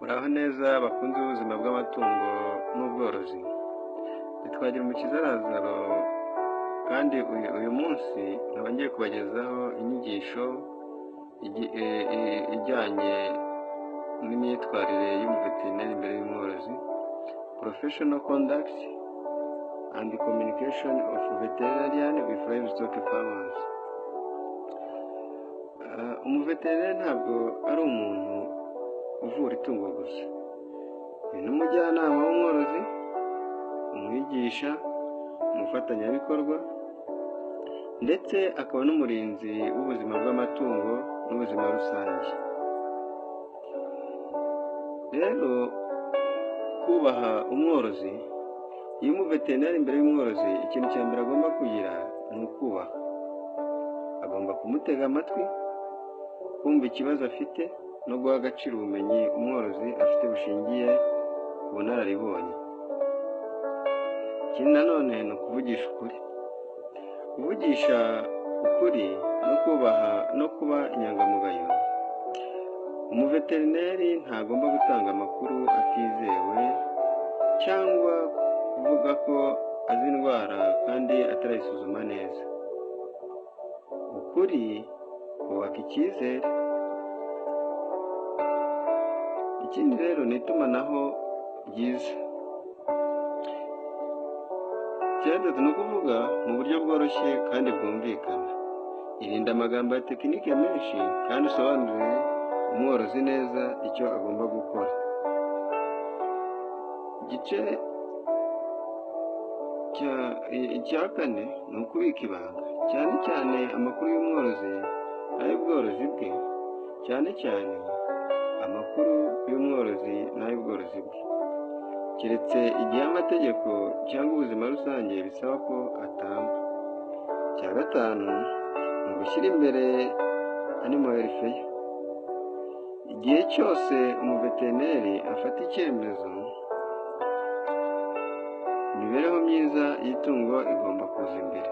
Muraho neza bakunze ubuzima bw'amatungo n'ubworozi. Twagirumukiza Lazaro kandi uyu munsi nkaba ngiye kubagezaho inyigisho ijyanye n'imyitwarire y'umuveterineri imbere y'umworozi, professional conduct and communication of veterinarian with livestock farmers. Umuveterineri ntabwo ari umuntu uvura itungo gusa, ni n'umujyanama w'umworozi, umwigisha, umufatanyabikorwa ndetse akaba n'umurinzi w'ubuzima bw'amatungo n'ubuzima rusange. Rero kubaha umworozi, iyo umuveterineri imbere y'umworozi ikintu cya mbere agomba kugira ni ukubaha. Agomba kumutega amatwi, kumva ikibazo afite no guha agaciro ubumenyi umworozi afite bushingiye ku bunararibonye. Ikindi nanone ni ukuvugisha ukuri. Kuvugisha ukuri no kubaha no kuba inyangamugayo. Umuveterineri ntagomba gutanga amakuru atizewe cyangwa kuvuga ko azi indwara kandi atarayisuzuma neza. Ukuri kubaka icyizere. Ikindi rero ni itumanaho ryiza. Icya ni ukuvuga mu buryo bworoshye kandi bwumvikana. Irinde amagambo ya tekinike menshi kandi usobanurire umworozi neza icyo agomba gukora. Igice cya kane ni ukubika ibanga, cyane cyane amakuru y'umworozi n'ay'ubworozi bwe, cyane cyane amakuru y'umworozi n'ay'ubworozi bwe, keretse igihe amategeko cyangwa ubuzima rusange bisaba ko atangwa. Icya gatanu ni ugushyira imbere animal welfare. Igihe cyose umuveterineri afata icyemezo, imibereho myiza y'itungo igomba kuza imbere.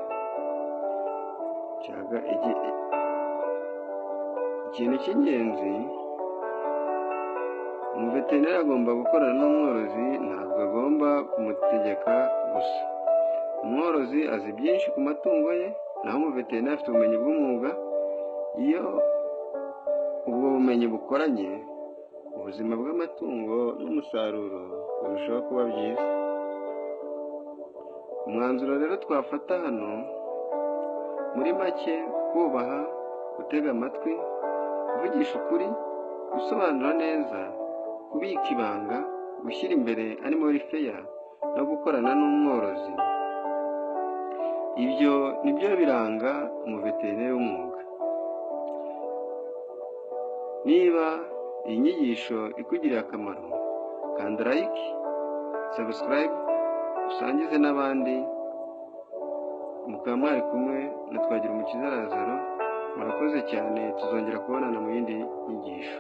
Ikintu cy'ingenzi, umuveterineri agomba gukorana n'umworozi, ntabwo agomba kumutegeka gusa. Umworozi azi byinshi ku matungo ye, naho umuveterineri afite ubumenyi bw'umwuga. Iyo ubwo bumenyi bukoranye, ubuzima bw'amatungo n'umusaruro burushaho kuba byiza. Umwanzuro rero twafata hano, muri make, kubaha, gutega amatwi, kuvugisha ukuri, gusobanura neza, kubika ibanga, gushyira imbere animal welfare no gukorana n'umworozi. Ibyo nibyo biranga umuveterineri w'umwuga. Niba iyi nyigisho ikugiriye akamaro, kanda like, subscribe, usangize n'abandi. Mukaba mwari kumwe na Twagirumukiza Lazaro. Murakoze cyane, tuzongera kubonana mu yindi nyigisho.